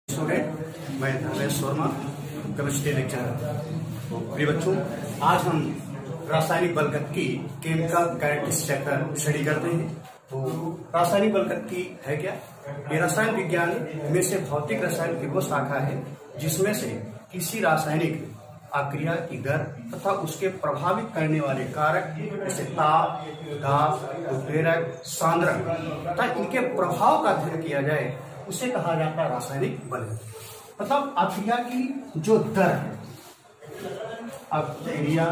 Student, मैं Dharmesh Verma, chemistry lecturer. तो प्रिय बच्चों, आज हम रासायनिक बलगत की केमिकल कैरेक्टरिस्टिक्स चैप्टर स्टडी करते हैं। तो रासायनिक बलगत की है क्या? ये रसायन विज्ञान में से भौतिक रसायन की वो शाखा है जिसमें से किसी रासायनिक अक्रिया की दर तथा उसके प्रभावित करने वाले कारक जैसे ताप, दाब, उत्प्रेरक, सांद्रक तथा इनके प्रभाव का अध्ययन किया जाए उसे कहा जाता है रासायनिक बलगत। मतलब अक्रिया की जो दर है, अक्रिया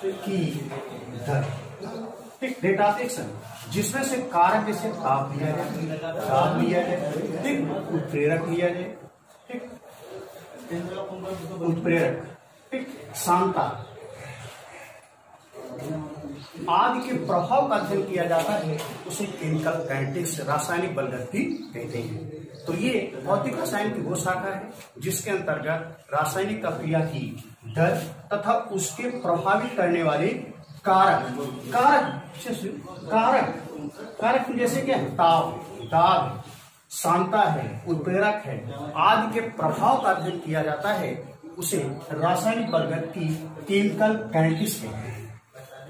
की दर, ठीक, रेट ऑफ एक्शन, जिसमें से कारक जैसे ताप लिया जाए, दाब लिया जाए, ठीक, उत्प्रेरक लिया जाए, ठीक, उत्प्रेरक, ठीक, सांता आदि के प्रभाव का अध्ययन किया जाता है, उसे केमिकल कैरेक्टरिस्टिक्स रासायनिक बलगत भी कहते हैं। तो ये भौतिक रसायन की वो शाखा है जिसके अंतर्गत रासायनिक अक्रिया की दर तथा उसके प्रभावित करने वाले कारक जैसे क्या है, ताप, दाब, सांता है, उत्प्रेरक है आदि के प्रभाव का अध्ययन किया जाता है, उसे रासायनिक बलगत की केमिकल कैरेक्टरिस्टिक्स कहते हैं।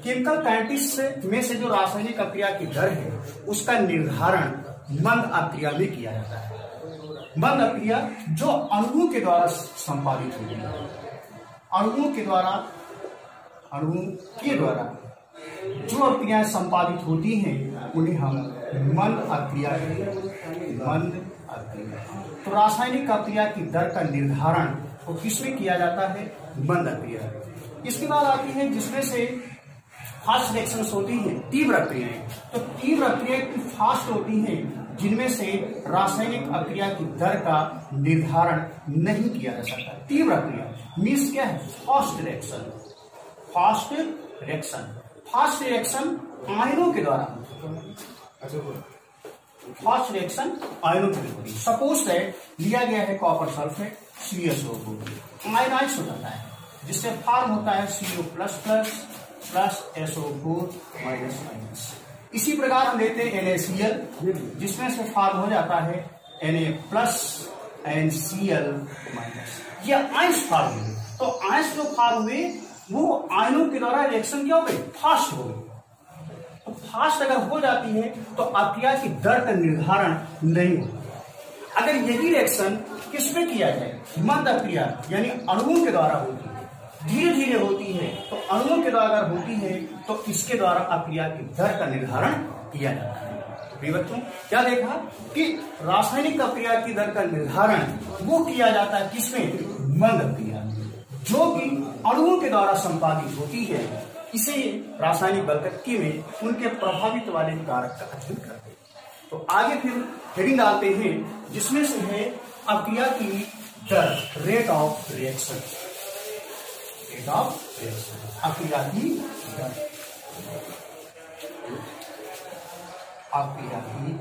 केमिकल कैरेक्टरिस्टिक्स में से जो रासायनिक अक्रिया की दर है उसका निर्धारण मंद अक्रिया में किया जाता है। मंद अक्रिया जो अणुओं के द्वारा संपादित होती है, अणुओं के द्वारा जो अक्रियाएं संपादित होती हैं उन्हें हम मंद अक्रिया कहते हैं। मंद अक्रिया। तो रासायनिक अक्रिया की दर का निर्धारण तो किसमें किया जाता है? मंद अक्रिया। इसके बाद आती है जिसमें से फास्ट रिएक्शंस होती हैं, तीव्र अक्रियाएं। तो तीव्र अक्रियाएं फास्ट होती हैं जिनमें से रासायनिक अक्रिया की दर का निर्धारण नहीं किया जा सकता। तीव्र अक्रिया मीन्स क्या है? Fast reaction. फास्ट रिएक्शन आयनों के द्वारा, फास्ट रिएक्शन आयनों के द्वारा। सपोज दैट लिया गया है कॉपर सल्फेट CSO4, आयनाइज हो जाता है जिससे फॉर्म होता है CO++ प्लस SO4 माइनस। इसी प्रकार हम लेते हैं NaCl जिसमें से फॉर्म हो जाता है Na+ NCl माइनस। ये आयंस फॉर्म हुए। तो आयंस जो फॉर्म हुए वो आयनों के द्वारा रिएक्शन क्या हो गई? फास्ट हो गई। तो फास्ट अगर हो जाती है तो अक्रिया की दर का निर्धारण नहीं होता। अगर यही रिएक्शन किसमें किया जाए? मंद अक्रिया यानी अणुओं के द्वारा होती है, धीरे धीरे होती है, तो अणुओं के द्वारा अगर होती है तो इसके द्वारा अक्रिया की दर का निर्धारण किया जाता है। बच्चों क्या देखा कि रासायनिक अक्रिया की दर का निर्धारण वो किया जाता है किसमें? मंद अक्रिया, जो कि अणुओं के द्वारा संपादित होती है। इसे रासायनिक बलगत में उनके प्रभावित वाले कारक का अध्ययन करते हैं। तो आगे फिर हेडिंग डालते हैं जिसमें से है अक्रिया की दर, rate of reaction. Rate of reaction, अक्रिया की दर, अक्रिया की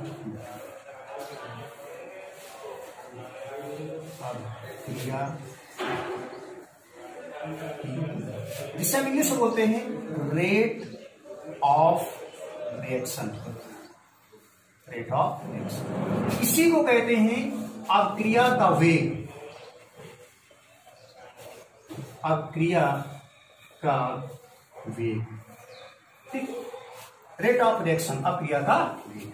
जिसे हम इंग्लिश में बोलते हैं rate of reaction. Rate of reaction इसी को कहते हैं अक्रिया का वेग। अक्रिया का वेग, ठीक। रेट ऑफ रिएक्शन, अक्रिया का वेग।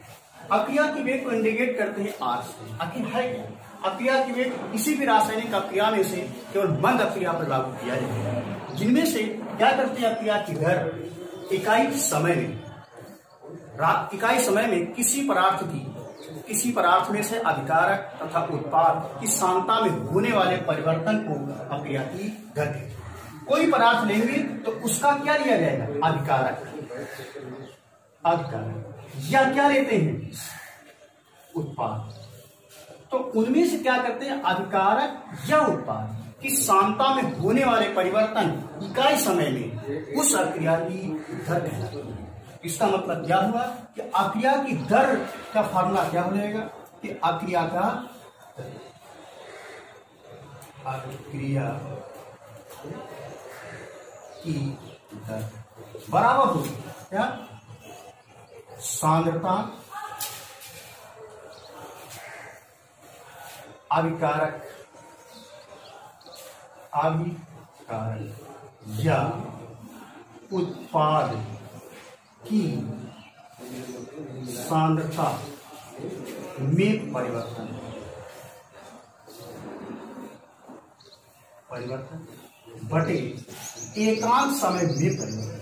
अक्रिया की वेग को इंडिकेट करते हैं R से। आखिर है क्या? अक्रिया की वेग किसी भी रासायनिक अक्रिया में से केवल मंद अक्रिया पर लागू किया जाता है, जिनमें से क्या करते हैं? अक्रिया की दर इकाई समय में किसी पदार्थ में से अभिकारक तथा उत्पाद की सांता में होने वाले परिवर्तन को अक्रिया की दर कहते हैं। कोई पदार्थ लेंगे तो उसका क्या लिया जाएगा? अभिकारक या क्या लेते हैं? उत्पाद। तो उनमें से क्या करते हैं? अभिकारक या उत्पाद की सांता में होने वाले परिवर्तन इकाई समय में उस अक्रिया की दर कहलाती है। इसका मतलब क्या हुआ कि अक्रिया की दर का फॉर्मूला क्या हो जाएगा कि अक्रिया की दर बराबर होगी क्या? सांद्रता अभिकारक या उत्पाद की सांद्रता में परिवर्तन बटे एकांक समय में परिवर्तन,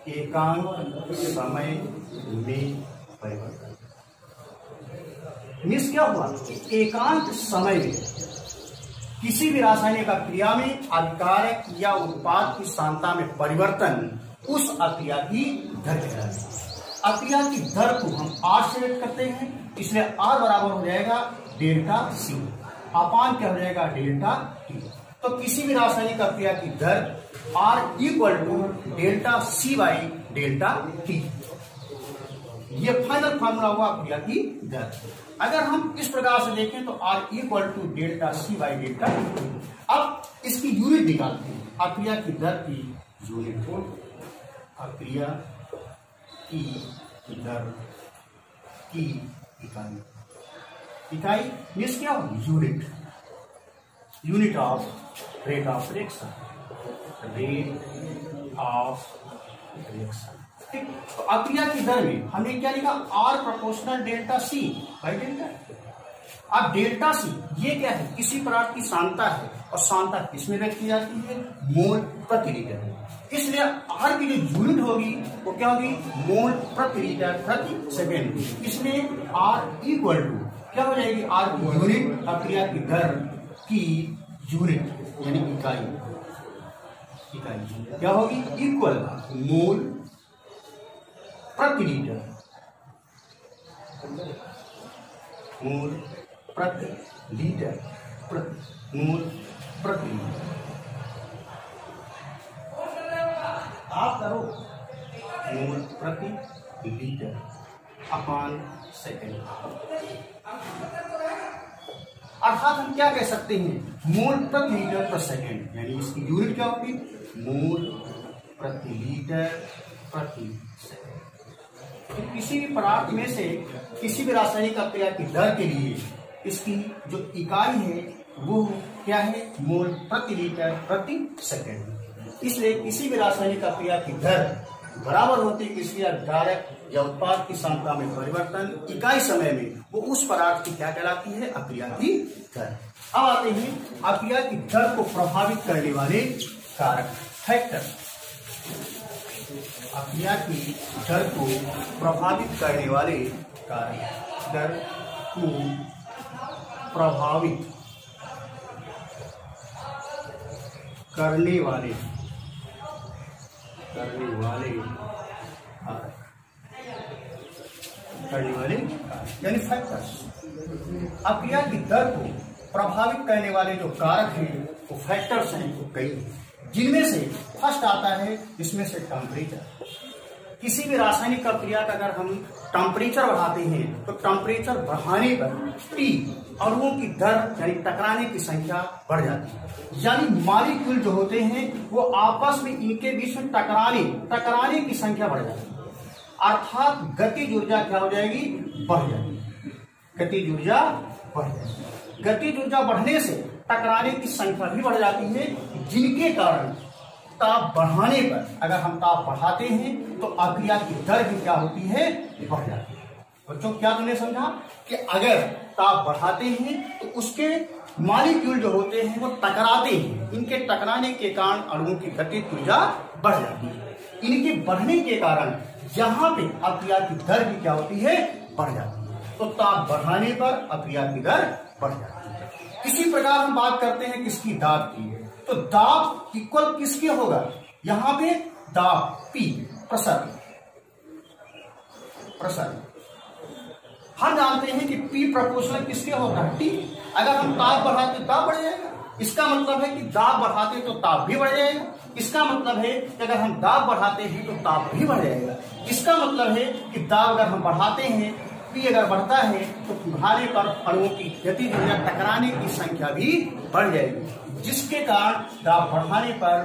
एकांक समय में परिवर्तन। मीन्स क्या हुआ? एकांक समय में किसी भी रासायनिक अभिक्रिया में अभिकारक या उत्पाद की सांद्रता में परिवर्तन उस अभिक्रिया की दर कहलाती है। अभिक्रिया की दर को हम R से व्यक्त करते हैं, इसलिए R बराबर हो जाएगा डेल्टा C अपान क्या हो जाएगा? Delta T। तो किसी भी रासायनिक अभिक्रिया की दर R equal to delta C by delta T। ये फाइनल फार्मूला हुआ अभिक्रिया की दर। अगर हम इस प्रकार से देखें तो R equal to delta C by delta T। अब इसकी यूनिट निकालते हैं, अभिक्रिया की दर की यूनिट, अभिक्रिया की दर की इकाई मीन्स क्या हो? Unit, unit of rate of reaction, rate of reaction. ठीक, तो अभिक्रिया की दर में हमने क्या लिखा? R proportional delta C by delta. अब डेल्टा C ये क्या है? किसी पदार्थ की सांद्रता है, और सांद्रता किसमें व्यक्त की जाती है? मोल प्रति लीटर। इसलिए R की जो यूनिट होगी वो क्या होगी? मोल प्रति लीटर प्रति सेकेंड। इसलिए R इक्वल टू क्या हो जाएगी? R की यूनिट अभिक्रिया की दर की यूनिट यानी इकाई क्या होगी? इक्वल मोल प्रति लीटर, मोल प्रति लीटर, मोल प्रति लीटर। आप करो मोल प्रति लीटर अपान सेकेंड। अर्थात हम क्या कह सकते हैं? मोल प्रति लीटर पर सेकेंड, यानी इसकी यूनिट क्या होगी? मोल प्रति लीटर प्रति सेकेंड। तो किसी भी पदार्थ में से किसी भी रासायनिक अभिक्रिया की दर के लिए इसकी जो इकाई है वो क्या है? मोल प्रति लीटर प्रति सेकेंड। इसलिए किसी भी रासायनिक अभिक्रिया की दर बराबर होती है किसी अभिकारक या उत्पाद की सांद्रता में परिवर्तन इकाई समय में, वो उस पदार्थ की क्या कहलाती है? अभिक्रिया की दर। अब आते हैं अभिक्रिया की दर को प्रभावित करने वाले कारक, फैक्टर। अभिक्रिया की दर को प्रभावित करने वाले कारक, दर को प्रभावित करने वाले यानी फैक्टर्स। अभिक्रिया की दर को प्रभावित करने वाले जो कारक हैं वो फैक्टर्स हैं, वो कई हैं, जिनमें से फर्स्ट आता है इसमें से टेम्परेचर। किसी भी रासायनिक अभिक्रिया का अगर हम टेम्परेचर बढ़ाते हैं तो टेम्परेचर बढ़ाने पर T अणुओं की दर यानी टकराने की संख्या बढ़ जाती है, यानी मॉलिक्यूल जो होते हैं वो आपस में इनके बीच में टकराने की संख्या बढ़ जाती है। अर्थात गतिज ऊर्जा क्या हो जाएगी? बढ़ जाएगी। गतिज ऊर्जा बढ़ जाएगी। गतिज ऊर्जा बढ़ने से टकराने की संख्या भी बढ़ जाती है, जिनके कारण ताप बढ़ाने पर अगर हम ताप बढ़ाते हैं तो अभिक्रिया की दर भी क्या होती है? बढ़ जाती है। बच्चों क्या तुमने समझा कि अगर ताप बढ़ाते हैं तो उसके मॉलिक्यूल जो होते हैं वो टकराते हैं, इनके टकराने के कारण अणुओं की गतिज ऊर्जा बढ़ जाती है। इनके बढ़ने के कारण यहाँ पे अभिक्रिया की दर भी क्या होती है? बढ़ जाती है। तो ताप बढ़ाने पर अभिक्रिया की दर बढ़ जाती है। इसी प्रकार हम बात करते हैं किसकी? दाब की। तो दाब इक्वल किसके होगा? यहाँ पे दाब P, प्रसरण। हम जानते हैं कि P प्रोपोर्शनल किसके होता है? T। अगर हम ताप बढ़ाते तो ताप बढ़ जाएगा, इसका मतलब है कि दाब बढ़ाते तो ताप भी बढ़ जाएगा। इसका मतलब है कि अगर हम दाब बढ़ाते हैं तो ताप भी बढ़ जाएगा। इसका मतलब है कि दाब अगर हम बढ़ाते हैं, P अगर बढ़ता है तो पिघलाने पर अणुओं की गतिज ऊर्जा टकराने की संख्या भी बढ़ जाएगी, जिसके कारण दाब बढ़ाने पर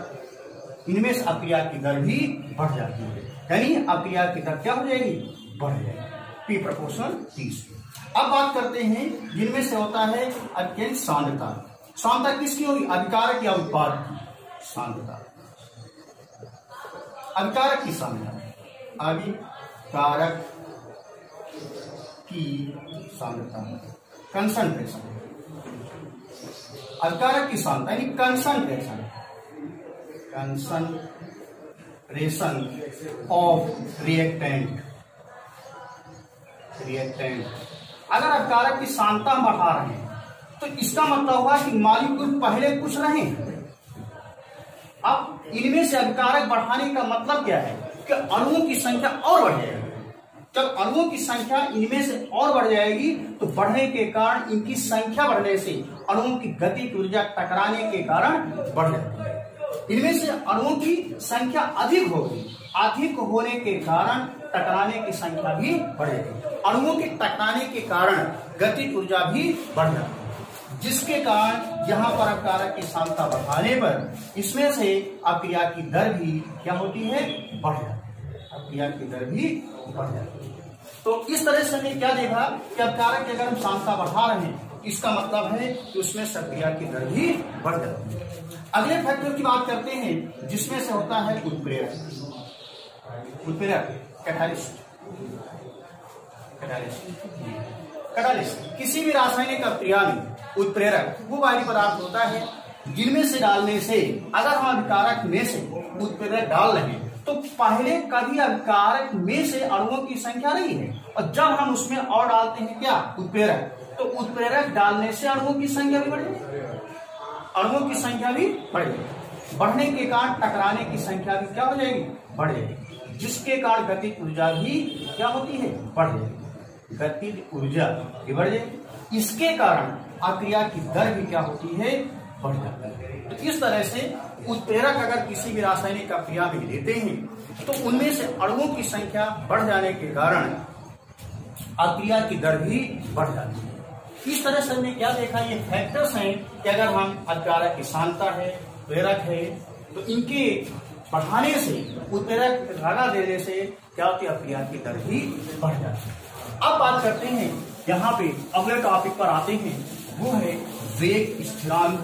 इनमें से अभिक्रिया की दर भी बढ़ जाती है, यानी अभिक्रिया की दर क्या हो जाएगी? बढ़ जाएगी। P proportional T। अब बात करते हैं जिनमें से होता है अत्यंत सांद्रता। सांद्रता किसकी होगी? अभिकारक या उत्पाद की सांद्रता। अभिकारक की सांद्रता, अभिकारक की सांद्रता, कंसंट्रेशन। अभिकारक की सांद्रता यानी कंसंट्रेशन, कंसंट्रेशन ऑफ रिएक्टेंट। अगर अभिकारक की सांद्रता हम बढ़ा रहे हैं तो इसका मतलब हुआ कि मॉलिक्यूल पहले कुछ रहे। अब इनमें से अभिकारक बढ़ाने का मतलब क्या है कि अणुओं की संख्या और बढ़ जाएगी। जब अणुओं की संख्या इनमें से और बढ़ जाएगी तो बढ़ने के कारण इनकी संख्या बढ़ने से अणुओं की गतिज ऊर्जा टकराने के कारण बढ़ जाती है। इनमें से अणुओं की संख्या अधिक होगी, अधिक होने के कारण टकराने की संख्या भी बढ़ेगी। अणुओं के टकराने के कारण गतिज ऊर्जा भी बढ़ जाती है, जिसके कारण यहाँ पर अभिकारक की सांद्रता बढ़ाने पर इसमें से अभिक्रिया की दर भी क्या होती है? बढ़ जाती है। अभिक्रिया की दर भी बढ़ जाती है। तो इस तरह से हमने क्या देखा कि अभिकारक की अगर हम सांद्रता बढ़ा रहे हैं इसका मतलब है कि उसमें अभिक्रिया की दर भी बढ़ जाती है। अगले फैक्टर की बात करते हैं जिसमें से होता है उत्प्रेरक। उत्प्रेरक कैटालिस्ट। किसी भी रासायनिक अभिक्रिया में उत्प्रेरक वो बाहरी पदार्थ होता है जिनमें से डालने से अगर हम अभिकारक में से उत्प्रेरक डाल रहे हैं तो पहले कभी अभिकारक में से अणुओं की संख्या नहीं है, और जब हम उसमें और डालते हैं क्या? उत्प्रेरक, तो उत्प्रेरक डालने से अणुओं की संख्या भी बढ़ेगी, अणुओं की संख्या भी बढ़ेगी। बढ़ने के कारण टकराने की संख्या भी क्या हो जाएगी? बढ़ जाएगी, जिसके कारण गतिज ऊर्जा भी क्या होती है? बढ़ जाएगी। गतिज ऊर्जा भी बढ़ जाएगी, इसके कारण अभिक्रिया की दर भी क्या होती है? बढ़ जाती है। तो इस तरह से उत्प्रेरक अगर किसी भी रासायनिक अभिक्रिया में लेते हैं तो उनमें से अणुओं की संख्या बढ़ जाने के कारण अभिक्रिया की दर भी बढ़ जाती है। इस तरह से हमने क्या देखा? ये फैक्टर्स हैं कि अगर हम अभिकारक की सांद्रता है, प्रेरक है, तो इनके बढ़ाने से उत्प्रेरक लगा देने से क्या होती है? अभिक्रिया की दर भी बढ़ जाती है। अब बात करते हैं यहाँ पे अगले टॉपिक पर आते हैं, वो है वेग स्थिरांक।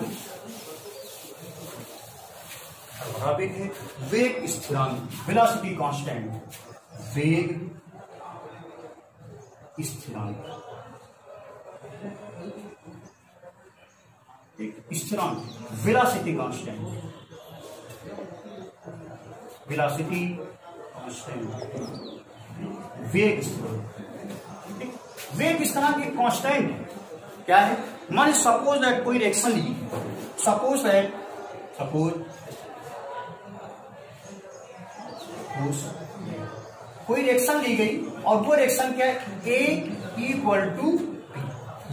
वेग स्थिरांक, वेलोसिटी कांस्टेंट। वेग स्थिरांक, स्थिरांक, वेलोसिटी कांस्टेंट। वेलोसिटी कांस्टेंट, वेग स्थिरांक। वेग स्थिरांक एक कांस्टेंट क्या है? मान सपोज दैट कोई रिएक्शन ली, कोई रिएक्शन ली गई और वो रिएक्शन क्या है? A = B।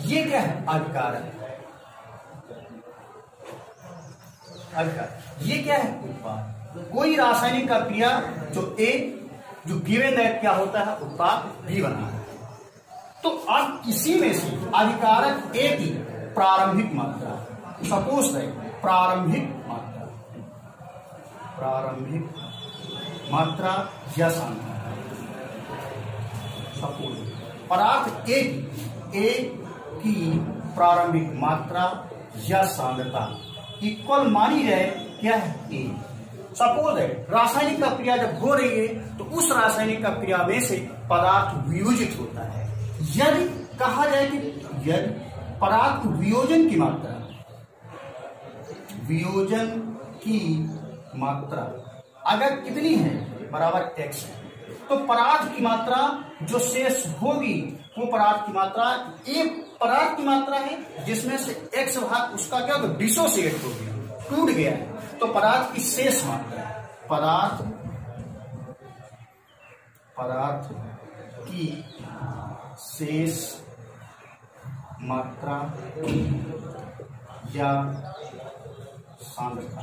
ये क्या है? अभिकारक। ये क्या है? उत्पाद। कोई रासायनिक अभिक्रिया जो गिवन दैट क्या होता है? उत्पाद B बना है। तो अब इसी में से अभिकारक A की प्रारंभिक मात्रा, सपोज दैट प्रारंभिक मात्रा या सांद्रता, सपोज पदार्थ A की प्रारंभिक मात्रा या सांद्रता इक्वल मानी जाए क्या है? A। सपोज है रासायनिक अभिक्रिया जब हो रही है तो उस रासायनिक अभिक्रिया में से पदार्थ वियोजित होता है। यदि कहा जाए कि यदि पदार्थ वियोजन की मात्रा अगर कितनी है? बराबर x है, तो पदार्थ की मात्रा जो शेष होगी वो पदार्थ की मात्रा, एक पदार्थ की मात्रा है जिसमें से x भाग उसका क्या होगा? डिसोसिएट हो गया, टूट गया है, तो पदार्थ की शेष मात्रा है। पदार्थ की शेष मात्रा या सांद्रता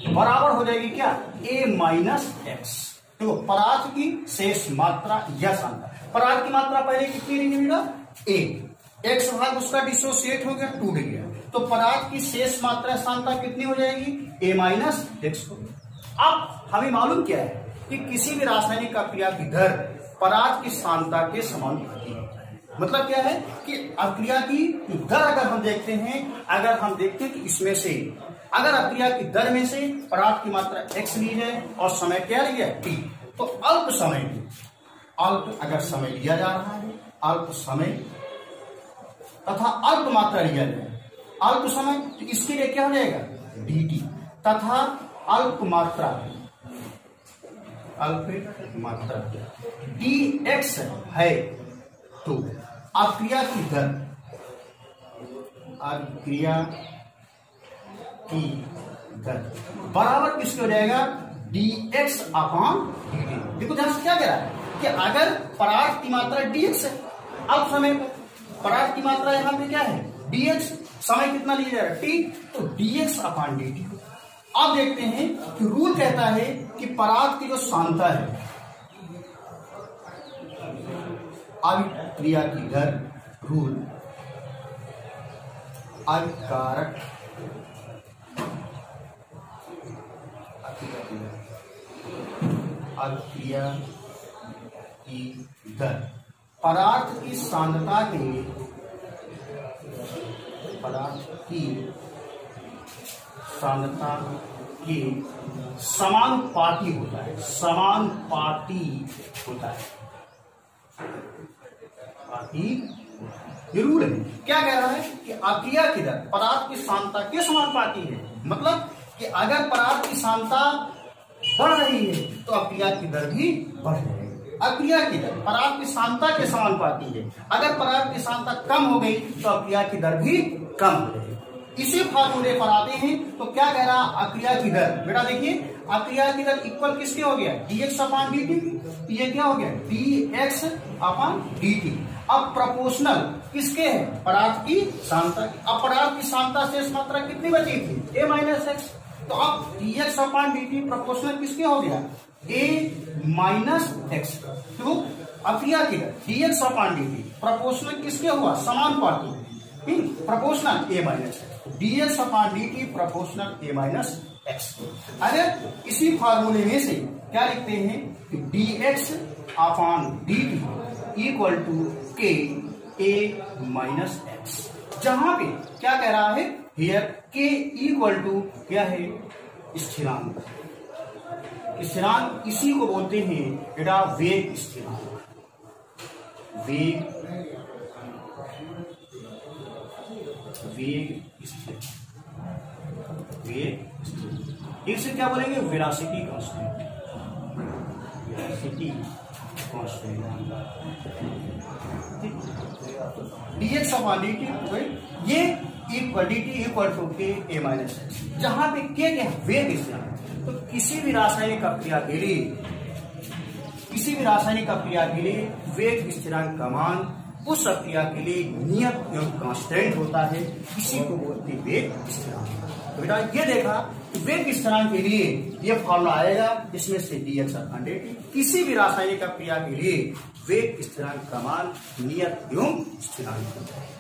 बराबर हो जाएगी क्या? A - x। देखो पदार्थ की शेष मात्रा या सांद्रता, पदार्थ की मात्रा पहले कितनी रही बेटा? A। x भाग उसका डिसोसिएट हो गया, टूट गया, तो पदार्थ की शेष मात्रा सांद्रता कितनी हो जाएगी? A - x होगी। अब हमें मालूम क्या है कि किसी भी रासायनिक अभिक्रिया की दर पदार्थ की सांद्रता के समानुपाती होता है। मतलब क्या है कि अक्रिया की दर अगर हम देखते हैं, कि इसमें से अगर अक्रिया की दर में से पदार्थ की मात्रा x ली है और समय क्या लिया है t, तो अल्प अगर समय लिया जा रहा है, अल्प समय तथा अल्प मात्रा लिया जाए, अल्प समय, तो इसके लिए क्या हो जाएगा dt, तथा अल्प मात्रा dx है, तो अक्रिया की दर बराबर किसके हो जाएगा dx अपॉन dt। देखो ध्यान से क्या कह रहा है कि अगर पदार्थ की मात्रा dx है, अल्प समय पर पदार्थ की मात्रा यहां पे क्या है dx, समय कितना लिया जा रहा है t, तो dx अपॉन dt। अब देखते हैं कि रूल कहता है कि पदार्थ की जो सांद्रता है, अभिक्रिया की दर, रूल अभिकारक अभिक्रिया की दर पदार्थ की सांद्रता के समानुपाती होता है, ये रूल है। क्या कह रहा है कि अक्रिया की दर पदार्थ की सांद्रता के समानुपाती है, मतलब कि अगर पदार्थ की सांद्रता बढ़ रही है तो अक्रिया की दर भी बढ़ जाएगी। अक्रिया की दर पदार्थ की सांद्रता के समानुपाती है, अगर पदार्थ की सांद्रता कम हो गई तो अक्रिया की दर भी कम हो जाएगी। इसी फार्मूले पर आते हैं तो क्या कह रहा अक्रिया की दर, बेटा देखिए अक्रिया की दर इक्वल किसके हो गया dx अपॉन dt, ये क्या हो गया dx अपॉन dt। अब प्रोपोर्शनल किसके है पदार्थ की सांद्रता की। अब पदार्थ की सांद्रता शेष मात्रा कितनी बची थी a माइनस एक्स, तो अब dx अपॉन dt प्रोपोर्शनल किसके हो गया a माइनस एक्स। तो अक्रिया की दर dx अपॉन dt प्रोपोर्शनल किसके हुआ समानुपाती, proportional a minus dx upon dt proportional a minus x. अगर इसी फार्मूले में से क्या लिखते हैं कि dx upon dt equal to k a minus x, जहां पे क्या कह रहा है हियर k इक्वल टू क्या है स्थिरांक। स्थिरांक इसी को बोलते हैं बेटा वेग स्थिरांक। एक से क्या बोलेंगे velocity constant, dx upon dt ये इक्वल टू के a माइनस एक्स, जहां पे k क्या वेग स्थिरांक। तो किसी भी रासायनिक अक्रिया के लिए वेग स्थिरांक का मान उस अक्रिया के लिए नियत एवं कांस्टेंट होता है, इसी को बोलते हैं वेग स्थिरांक। तो बेटा ये देखा वेग स्थिरांक के लिए ये फॉर्मूला आएगा, इसमें से dx अपॉन dt। किसी भी रासायनिक अक्रिया के लिए वेग स्थिरांक का मान नियत एवं स्थिरांक।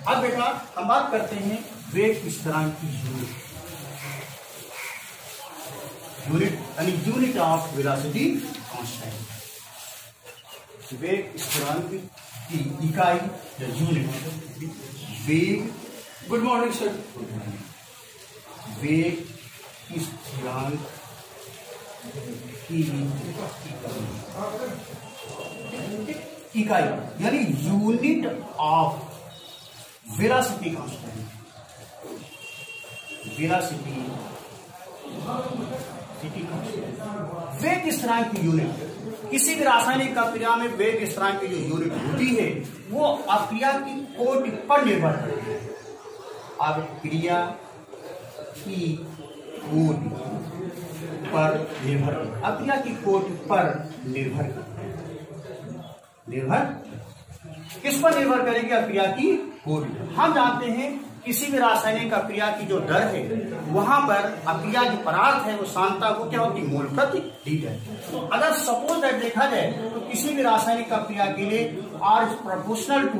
अब बेटा हम बात करते हैं वेग स्थिरांक की यूनिट ऑफ वेलोसिटी कांस्टेंट। वेग स्थिरांक की इकाई या यूनिट वेग, गुड मॉर्निंग सर, वेग स्थिरांक की इकाई यानी यूनिट ऑफ वेलोसिटी कांस्टेंट। वेग स्थिरांक की यूनिट, किसी भी रासायनिक अक्रिया में वेग स्थिरांक की जो यूनिट होती है वो अक्रिया की कोटि पर निर्भर करती है। अक्रिया की कोटि पर निर्भर, अक्रिया की कोटि पर निर्भर किस पर निर्भर करेगी अक्रिया की कोटि। हम जानते हैं किसी भी रासायनिक अक्रिया की जो दर है वहां पर अक्रिया जो पदार्थ है वो सांद्रता वो क्या होती है मोल प्रति लीटर। तो अगर सपोज दैट देखा जाए तो किसी भी रासायनिक अक्रिया के लिए R प्रोपोर्शनल टू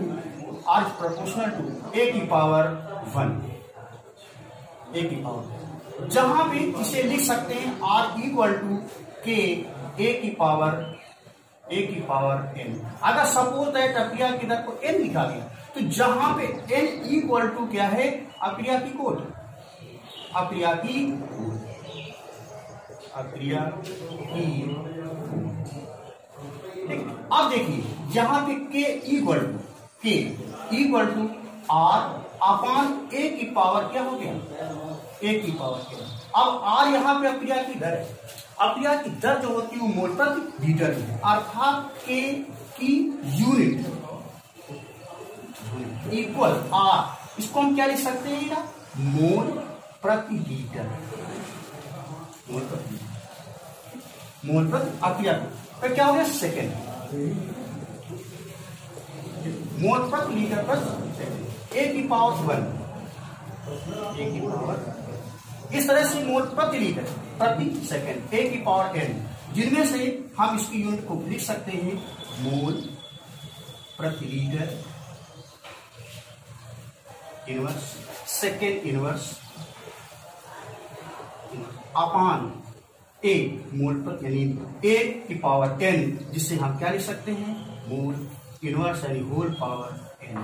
a की पावर 1, जहां पे इसे लिख सकते हैं R equal to k a की पावर ए की पावर एन। अगर सपोज दैट अपक्रिया की दर को एन लिखा गया तो जहां पे एन इक्वल टू क्या है, अपक्रिया की कोट, अपक्रिया की अब देखिए यहां पे के इक्वल टू आर अपॉन ए की पावर क्या हो गया, ए की पावर क्या। अब आर यहां पे अपक्रिया की दर है, अपक्रिया की दर जो होती है वो मोल प्रति लीटर है, अर्थात के की यूनिट इक्वल आर। इसको हम क्या लिख सकते हैं ना, मोल प्रति लीटर, मोल प्रति अपक्रिया तो क्या हो गया सेकेंड, मोल प्रति लीटर पर सेकेंड, ए की पावर 1, ए की पावर, इस तरह से मोल प्रति लीटर प्रति सेकेंड, ए की पावर एन, जिनमें से हम इसकी यूनिट को लिख सकते हैं मोल प्रति लीटर इनवर्स, सेकेंड इनवर्स अपान ए मोल प्रति, यानी ए की पावर एन, जिससे हम क्या लिख सकते हैं मोल इनवर्स यानी होल पावर एन।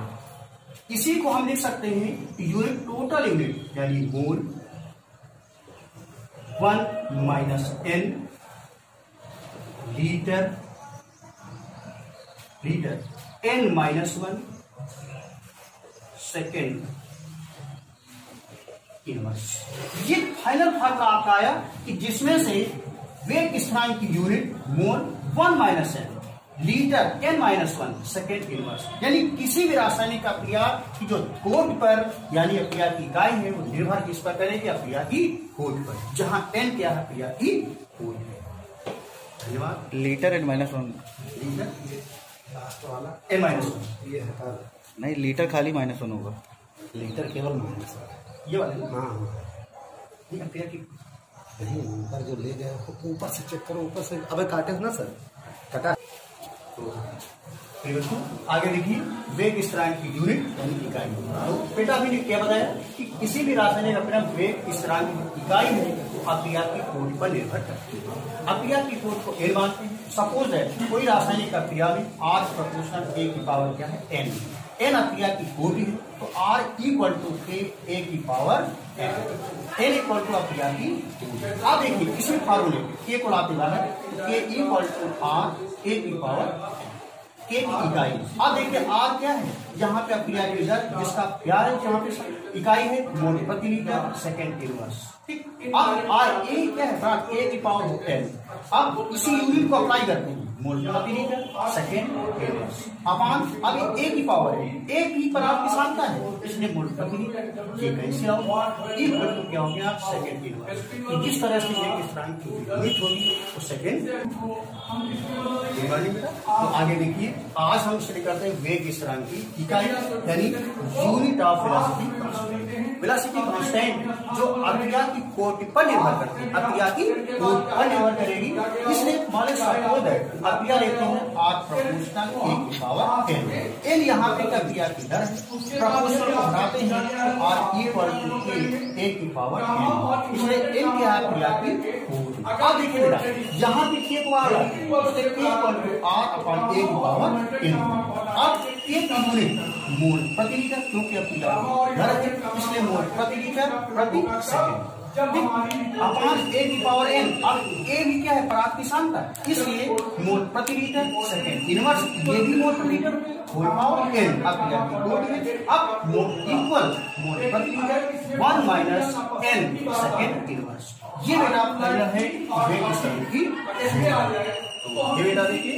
इसी को हम लिख सकते हैं यूनिट, टोटल यूनिट यानी mole 1 minus n litre n minus 1 second inverse. ये फाइनल फार्मूला आपका आया कि जिसमें से वेग स्थिरांक की unit mole 1 minus n litre n minus 1 second inverse, यानी किसी भी रासायनिक अपक्रिया की जो कोट पर यानी अपक्रिया की इकाई है वो निर्भर किस पर करेगी, अपक्रिया की कोट पर, जहां एन क्या है अपक्रिया की कोट है। धन्यवाद। Litre n minus 1, litre n minus 1, ये हटा नहीं लीटर खाली -1 होगा, लीटर केवल माइनस, ये वाले ना, हाँ ये अपक्रिया की नहीं ऊपर जो ले गए ऊपर से चेक करो, ऊपर से अबे काटे ना सर, कटा। आगे देखिए वेग स्थिरांक की यूनिट यानी इकाई। तो बेटा अभी ने क्या बताया कि किसी भी रासायनिक अपना वेग स्थिरांक की इकाई है तो अपक्रिया की कोट पर निर्भर करती है। अपक्रिया की कोट को एन मानते हैं। सपोज है कोई रासायनिक अपक्रिया में आर प्रोपोर्शनल ए की पावर क्या है एन, एन अपक्रिया की कोट है तो आर इक्वल टू ए की पावर एन इक्वल टू अपक्रिया की। आप देखिए इसी फार्मूले के को लाते बाहर ए इक्वल टू आर ए की पावर के की इकाई। अब देखिए आर क्या है, यहाँ पे अपक्रिया की दर जिसका प्यार है, जहाँ पे इकाई है मोल प्रति लीटर सेकेंड इनवर्स, ठीक। अब आर ए क्या है, ए की पावर 10। अब इसी यूनिट को अप्लाई करते हैं मोल प्रति लीटर सेकेंड इनवर्स अपान, अब ए की पावर है, ए की पर आपकी सांता है इसलिए मोल प्रति लीटर, ये कैसे आओ इक्वल टू क्या हो गया सेकेंड इनवर्स। तो जिस तरह से वेग स्थिरांक की यूनिट होगी वो सेकेंड। तो आगे देखिए आज हम स्टडी करते हैं वेग स्थिरांक की इकाई यानी unit of velocity constant. Velocity constant जो अपक्रिया की कोट पर निर्भर करती है, अपक्रिया की कोट पर निर्भर करेगी, इसलिए मान सपोज है अपक्रिया लेते हैं आर प्रोपोर्शनल ए की पावर एन, एन यहाँ पे अपक्रिया की दर है, प्रोपोर्शनल को हटाते हैं तो आर इक्वल टू ए की पावर एन, इसलिए एन क्या है अपक्रिया की कोट। अब देखिए बेटा यहाँ पे के को आ रहा है आर अपॉन ए की पावर एन। अब ए की यूनिट मोल प्रति लीटर, क्योंकि अपक्रिया दर है इसलिए मोल प्रति लीटर प्रति सेकेंड अपॉन ए की पावर एन। अब ए भी क्या है, पराग की सांता, इसलिए मोल प्रति लीटर सेकेंड इनवर्स, ये भी मोल प्रति लीटर होल पावर एन। अब मोल इक्वल मोल प्रति litre 1 minus n second inverse. ये बेटा आप करना है वेग स्थिरांक की। ये बेटा देखिए